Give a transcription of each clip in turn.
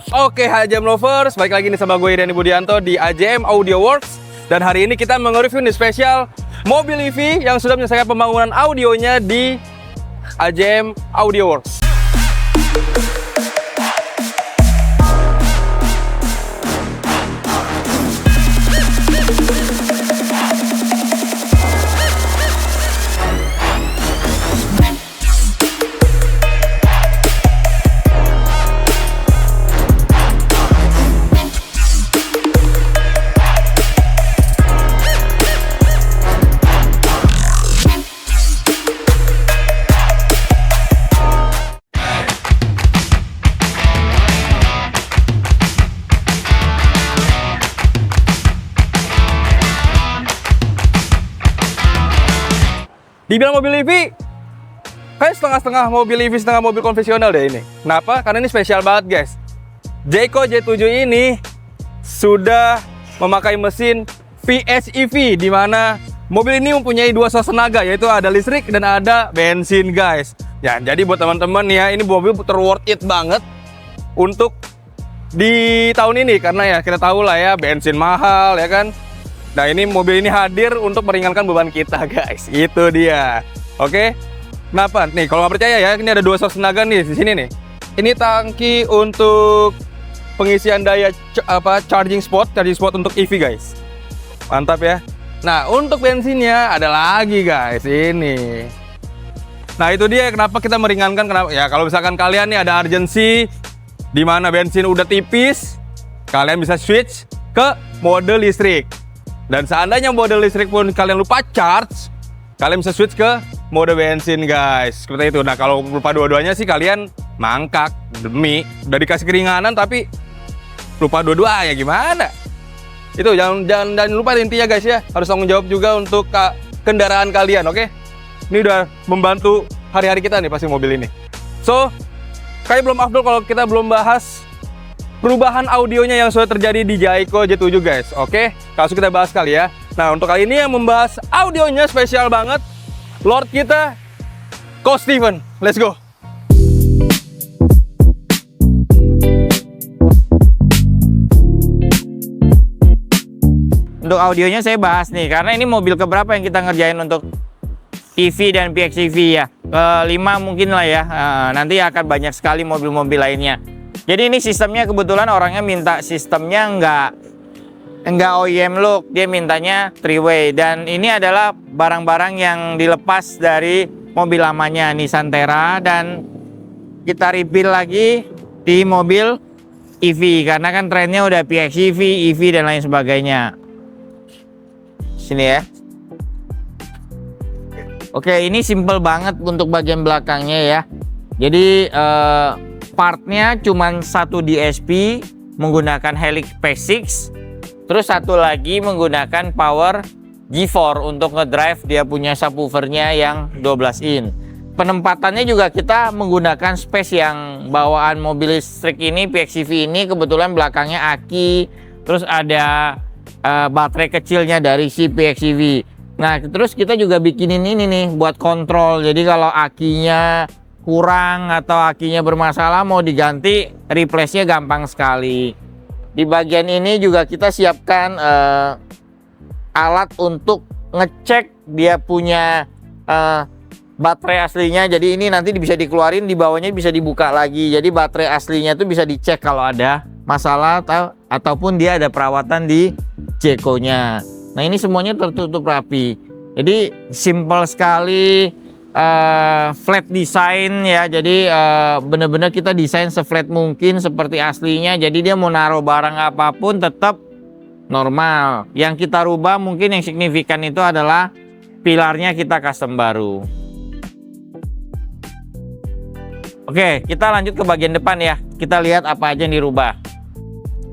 Oke, HJM Lovers, balik lagi nih sama gue Iriani Budianto di AJM Audio Works. Dan hari ini kita nge-review nih spesial mobil EV yang sudah menyelesaikan pembangunan audionya di AJM Audio Works. Dibilang mobil EV, kayak setengah-setengah mobil EV, setengah mobil konvensional deh ini. Kenapa? Karena ini spesial banget guys. Jayco J7 ini sudah memakai mesin PHEV, di mana mobil ini mempunyai dua source tenaga, yaitu ada listrik dan ada bensin guys. Ya, jadi buat teman-teman ya, ini mobil worth it banget untuk di tahun ini, karena ya kita tahu lah ya, bensin mahal ya kan. Nah, ini mobil ini hadir untuk meringankan beban kita guys. Itu dia. Oke. Kenapa? Nih, kalau nggak percaya ya, ini ada dua source tenaga nih di sini nih. Ini tangki untuk pengisian daya charging spot untuk EV guys. Mantap ya. Nah, untuk bensinnya ada lagi guys, ini. Nah, itu dia kenapa kita meringankan. Kenapa? Ya, kalau misalkan kalian nih ada urgency di mana bensin udah tipis, kalian bisa switch ke mode listrik. Dan seandainya mode listrik pun kalian lupa charge, kalian bisa switch ke mode bensin guys. Seperti itu. Nah, kalau lupa dua-duanya sih kalian mangkak. Demi udah dikasih keringanan tapi lupa dua-duanya gimana? Itu jangan lupa intinya guys ya. Harus tanggung jawab juga untuk kendaraan kalian, oke? Ini udah membantu hari-hari kita nih pasti mobil ini. So, kayak belum afdol kalau kita belum bahas perubahan audionya yang sudah terjadi di Jayco J7 guys. Oke, langsung kita bahas kali ya. Nah, untuk kali ini yang membahas audionya spesial banget, Lord kita, Coach Steven. Let's go. Untuk audionya saya bahas nih, karena ini mobil keberapa yang kita ngerjain untuk EV dan PHEV ya. Kelima mungkin lah ya. Nanti akan banyak sekali mobil-mobil lainnya. Jadi ini sistemnya kebetulan orangnya minta sistemnya enggak OEM look, dia mintanya 3-way. Dan ini adalah barang-barang yang dilepas dari mobil lamanya Nissan Terra, dan kita rebuild lagi di mobil EV karena kan trennya udah PHEV, EV dan lain sebagainya. Sini ya. Oke, ini simple banget untuk bagian belakangnya ya. Jadi partnya cuman satu DSP menggunakan Helix P6, terus satu lagi menggunakan power G4 untuk ngedrive, dia punya subwoofernya yang 12 in. Penempatannya juga kita menggunakan space yang bawaan mobil listrik ini, PHEV ini kebetulan belakangnya aki, terus ada baterai kecilnya dari si PHEV. Nah, terus kita juga bikinin ini nih buat kontrol, jadi kalau akinya kurang atau akinya bermasalah mau diganti, replace-nya gampang sekali. Di bagian ini juga kita siapkan alat untuk ngecek dia punya baterai aslinya. Jadi ini nanti bisa dikeluarin, di bawahnya bisa dibuka lagi. Jadi baterai aslinya itu bisa dicek kalau ada masalah ataupun dia ada perawatan di Jayco-nya. Nah, ini semuanya tertutup rapi. Jadi simple sekali. Flat design ya, jadi bener-bener kita desain seflat mungkin seperti aslinya, jadi dia mau naruh barang apapun tetap normal. Yang kita rubah mungkin yang signifikan itu adalah pilarnya kita custom baru. Oke, kita lanjut ke bagian depan ya, kita lihat apa aja yang dirubah.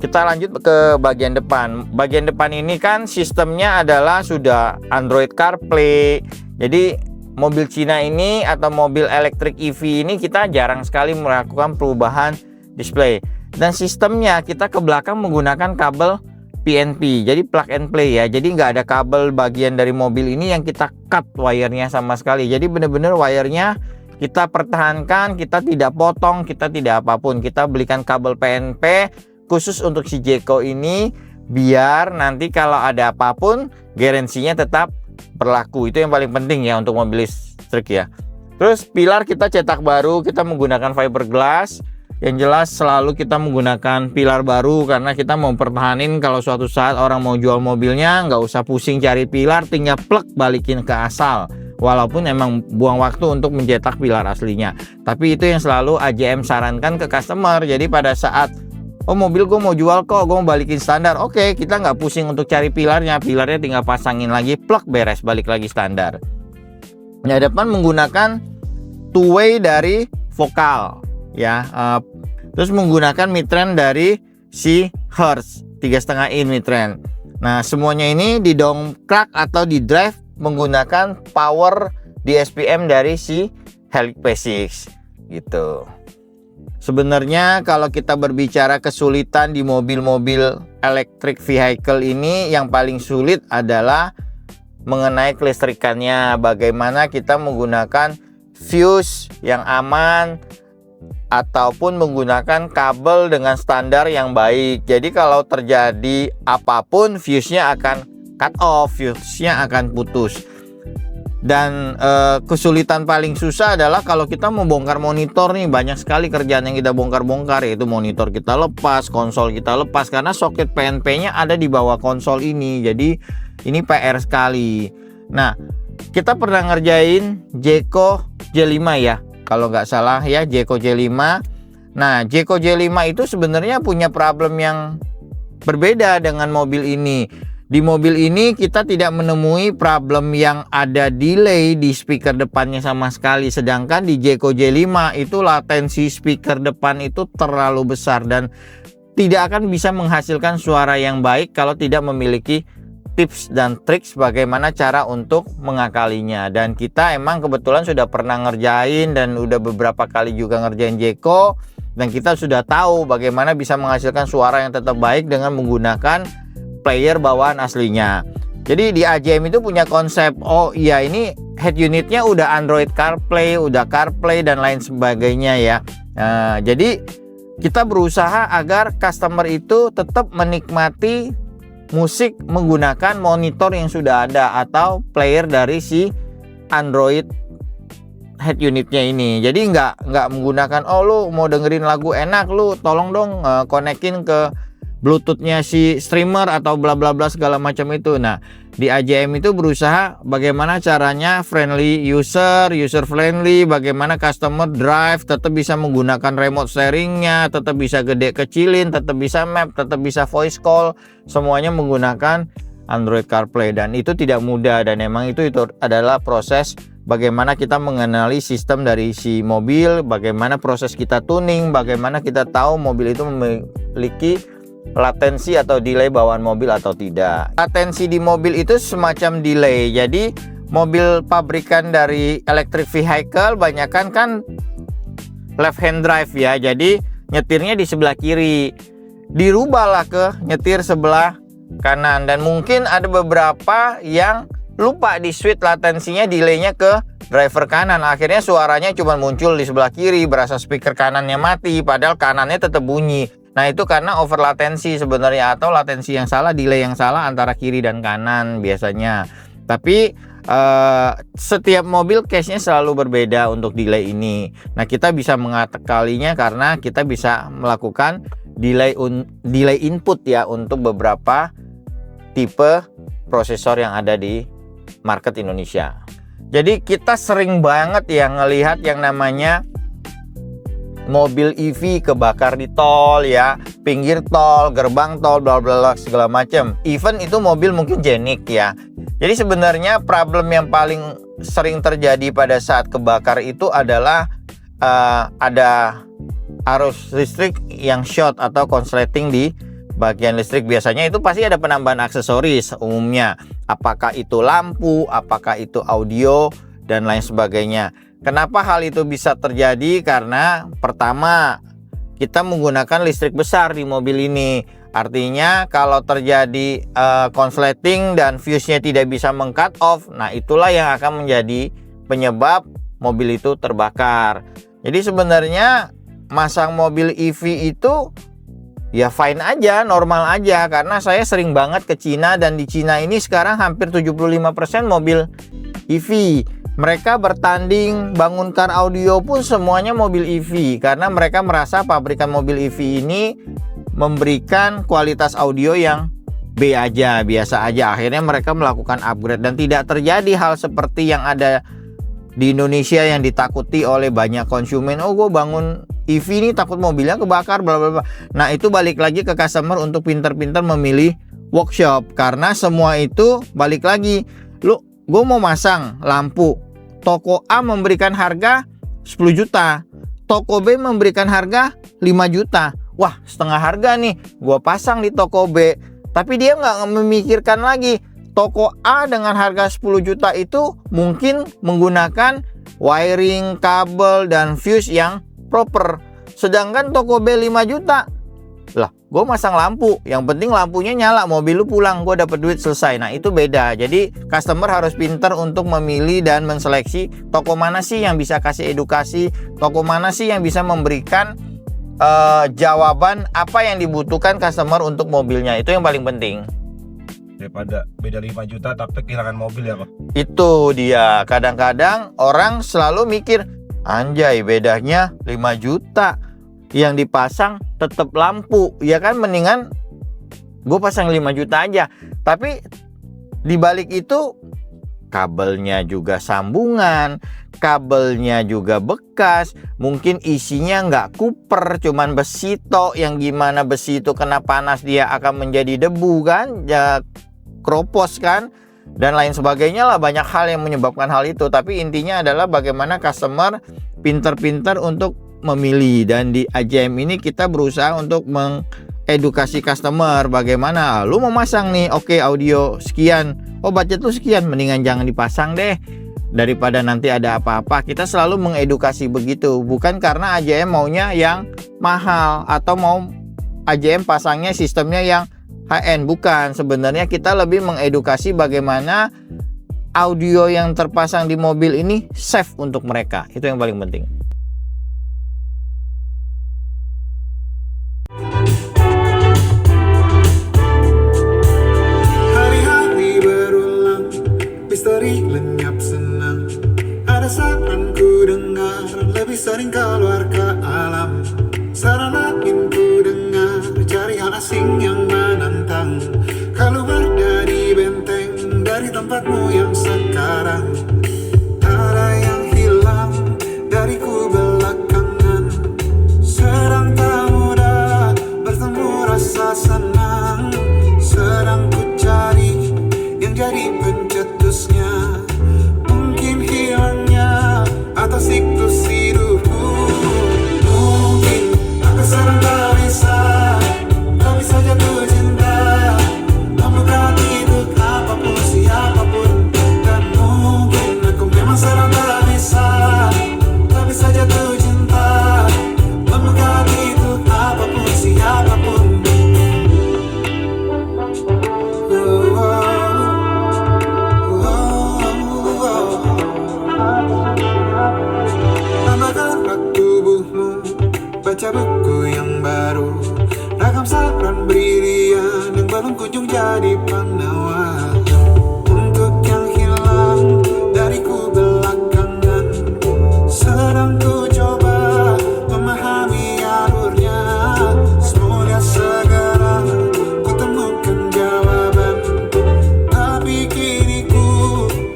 Kita lanjut ke bagian depan. Bagian depan ini kan sistemnya adalah sudah Android CarPlay, jadi mobil Cina ini atau mobil elektrik EV ini kita jarang sekali melakukan perubahan display. Dan sistemnya kita ke belakang menggunakan kabel PNP, jadi plug and play ya. Jadi nggak ada kabel bagian dari mobil ini yang kita cut wire-nya sama sekali. Jadi bener-bener wire-nya kita pertahankan, kita tidak potong, kita tidak apapun. Kita belikan kabel PNP khusus untuk si Jeko ini, biar nanti kalau ada apapun garansinya tetap berlaku. Itu yang paling penting ya untuk mobil listrik ya. Terus pilar kita cetak baru, kita menggunakan fiberglass. Yang jelas selalu kita menggunakan pilar baru karena kita mau pertahanin kalau suatu saat orang mau jual mobilnya, nggak usah pusing cari pilar, tinggal plek balikin ke asal. Walaupun emang buang waktu untuk mencetak pilar aslinya, tapi itu yang selalu AJM sarankan ke customer. Jadi pada saat mobil gue mau jual kok, gue mau balikin standar, oke, kita nggak pusing untuk cari pilarnya tinggal pasangin lagi, plug, beres, balik lagi standar. Nah, depan menggunakan two way dari vokal ya, terus menggunakan midrange dari si Hertz 3,5 in midrange. Nah, semuanya ini didongkrak atau di drive menggunakan power DSPM dari si Helix P6 gitu. Sebenarnya kalau kita berbicara kesulitan di mobil-mobil electric vehicle ini, yang paling sulit adalah mengenai kelistrikannya. Bagaimana kita menggunakan fuse yang aman ataupun menggunakan kabel dengan standar yang baik. Jadi kalau terjadi apapun, fuse-nya akan cut off, fuse-nya akan putus. Dan kesulitan paling susah adalah kalau kita membongkar monitor nih, banyak sekali kerjaan yang kita bongkar-bongkar, yaitu monitor kita lepas, konsol kita lepas, karena soket PNP-nya ada di bawah konsol ini. Jadi ini PR sekali. Nah, kita pernah ngerjain Jeko J5 ya, kalau nggak salah ya, Jeko J5. Nah, Jeko J5 itu sebenarnya punya problem yang berbeda dengan mobil ini. Di mobil ini kita tidak menemui problem yang ada delay di speaker depannya sama sekali. Sedangkan di Jeko J5 itu latensi speaker depan itu terlalu besar dan tidak akan bisa menghasilkan suara yang baik kalau tidak memiliki tips dan triks bagaimana cara untuk mengakalinya. Dan kita emang kebetulan sudah pernah ngerjain dan udah beberapa kali juga ngerjain Jeko, dan kita sudah tahu bagaimana bisa menghasilkan suara yang tetap baik dengan menggunakan player bawaan aslinya. Jadi di AJM itu punya konsep, oh iya ini head unitnya udah Android CarPlay, udah CarPlay dan lain sebagainya ya. Nah, jadi kita berusaha agar customer itu tetap menikmati musik menggunakan monitor yang sudah ada atau player dari si Android head unitnya ini. Jadi nggak menggunakan, oh lu mau dengerin lagu enak, lu tolong dong konekin ke Bluetoothnya si streamer atau bla bla bla segala macam itu. Nah, di AJM itu berusaha bagaimana caranya friendly user friendly, bagaimana customer drive tetap bisa menggunakan remote steeringnya, tetap bisa gede kecilin, tetap bisa map, tetap bisa voice call, semuanya menggunakan Android CarPlay. Dan itu tidak mudah, dan emang itu adalah proses bagaimana kita mengenali sistem dari si mobil, bagaimana proses kita tuning, bagaimana kita tahu mobil itu memiliki latensi atau delay bawaan mobil atau tidak. Latensi di mobil itu semacam delay. Jadi mobil pabrikan dari electric vehicle banyakan kan left hand drive ya. Jadi nyetirnya di sebelah kiri, dirubahlah ke nyetir sebelah kanan. Dan mungkin ada beberapa yang lupa di switch latensinya, delaynya ke driver kanan. Akhirnya suaranya cuma muncul di sebelah kiri, berasa speaker kanannya mati, padahal kanannya tetap bunyi. Nah, itu karena over latensi sebenarnya, atau latensi yang salah, delay yang salah antara kiri dan kanan biasanya. Tapi setiap mobil case-nya selalu berbeda untuk delay ini. Nah, kita bisa mengakalinya karena kita bisa melakukan delay input ya untuk beberapa tipe prosesor yang ada di market Indonesia. Jadi kita sering banget ya ngelihat yang namanya mobil EV kebakar di tol ya, pinggir tol, gerbang tol, bla bla bla segala macam. Even itu mobil mungkin jenik ya. Jadi sebenarnya problem yang paling sering terjadi pada saat kebakar itu adalah ada arus listrik yang short atau konsleting di bagian listrik. Biasanya itu pasti ada penambahan aksesoris umumnya. Apakah itu lampu, apakah itu audio dan lain sebagainya. Kenapa hal itu bisa terjadi? Karena pertama, kita menggunakan listrik besar di mobil ini. Artinya kalau terjadi konsleting dan fuse-nya tidak bisa meng-cut off, nah itulah yang akan menjadi penyebab mobil itu terbakar. Jadi sebenarnya masang mobil EV itu ya fine aja, normal aja, karena saya sering banget ke Cina, dan di Cina ini sekarang hampir 75% mobil EV. Mereka bertanding bangun car audio pun semuanya mobil EV, karena mereka merasa pabrikan mobil EV ini memberikan kualitas audio yang B aja, biasa aja. Akhirnya mereka melakukan upgrade, dan tidak terjadi hal seperti yang ada di Indonesia yang ditakuti oleh banyak konsumen. Oh, gue bangun EV ini takut mobilnya kebakar, bla bla bla. Nah, itu balik lagi ke customer untuk pintar-pintar memilih workshop, karena semua itu balik lagi. Gue mau masang lampu, toko A memberikan harga 10 juta, toko B memberikan harga 5 juta. Wah, setengah harga nih, gue pasang di toko B. Tapi dia nggak memikirkan lagi, toko A dengan harga 10 juta itu mungkin menggunakan wiring, kabel, dan fuse yang proper. Sedangkan toko B 5 juta, lah gue masang lampu, yang penting lampunya nyala, mobil lu pulang, gue dapet duit, selesai. Nah, itu beda. Jadi customer harus pintar untuk memilih dan menseleksi toko mana sih yang bisa kasih edukasi, toko mana sih yang bisa memberikan jawaban apa yang dibutuhkan customer untuk mobilnya. Itu yang paling penting. Daripada beda 5 juta tapi kehilangan mobil ya Pak. Itu dia, kadang-kadang orang selalu mikir, anjay bedanya 5 juta, yang dipasang tetap lampu, ya kan, mendingan gue pasang 5 juta aja. Tapi dibalik itu kabelnya juga sambungan, kabelnya juga bekas, mungkin isinya nggak kuper, cuman besi tok, yang gimana besi itu kena panas dia akan menjadi debu kan, ya kropos kan, dan lain sebagainya lah. Banyak hal yang menyebabkan hal itu. Tapi intinya adalah bagaimana customer pintar-pintar untuk memilih. Dan di AJM ini kita berusaha untuk mengedukasi customer bagaimana, lu mau masang nih, oke, audio sekian, oh budget lu sekian, mendingan jangan dipasang deh, daripada nanti ada apa-apa. Kita selalu mengedukasi begitu, bukan karena AJM maunya yang mahal atau mau AJM pasangnya sistemnya yang high-end, bukan. Sebenarnya kita lebih mengedukasi bagaimana audio yang terpasang di mobil ini safe untuk mereka. Itu yang paling penting. Hari-hari berulang, misteri lenyap senang. Ada saran ku dengar, lebih sering keluar ke alam. Saran lain ku dengar, cari hal asing yang menantang. Keluar dari benteng, dari tempatmu yang sekarang. Ada yang hilang dariku belakangan. Sedang tak mudah bertemu rasa senang. Sedang ku cari yang jadi pencetusnya. Mungkin hilangnya atau siklus hidupku. Mungkin aku sedang tak bisa jatuh cinta. Membuka itu apapun siapapun. Dan mungkin aku memang sedang tak bisa jatuh cinta. Membuka itu apapun siapapun. Tambahkanlah tubuhmu, baca buku yang baru, ragam saran brilian yang belum kunjung jadi penawar. Untuk yang hilang dariku belakangan, sedang ku coba memahami alurnya. Semoga segera ku temukan jawaban. Tapi kini ku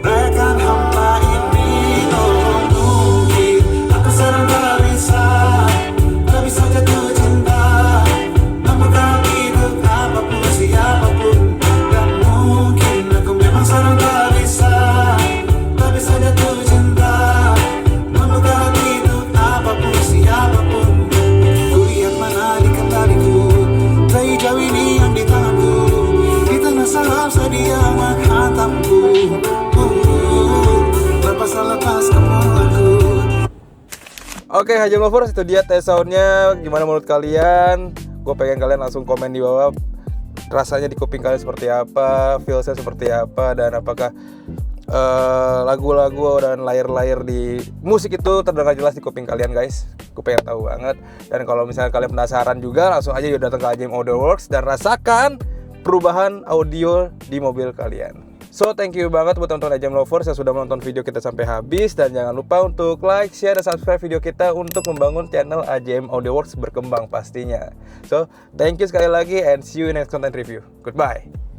rayakan hampa ini. Oh, mungkin aku sedang tak bisa jatuh cinta. Membuka itu apapun siapapun. Dan mungkin aku memang sedang tak bisa jatuh cinta. Membuka itu apapun siapapun. Kulihat mana di kendaliku, bayi jauh ini yang di tanganku. Di tengah saham sedia menghantamku. Lepas kemulanku. Oke, Hajem Lovers, itu dia tes soundnya. Gimana menurut kalian? Gue pengen kalian langsung komen di bawah, rasanya di kuping kalian seperti apa, feelsnya seperti apa, dan apakah lagu-lagu dan layer-layer di musik itu terdengar jelas di kuping kalian guys. Aku pengen tahu banget. Dan kalau misalnya kalian penasaran juga, langsung aja yuk datang ke AJM Audio Works dan rasakan perubahan audio di mobil kalian. So thank you banget buat teman-teman AJM Lovers yang sudah menonton video kita sampai habis. Dan jangan lupa untuk like, share, dan subscribe video kita untuk membangun channel AJM Audio Works berkembang pastinya. So thank you sekali lagi and see you in next content review. Goodbye.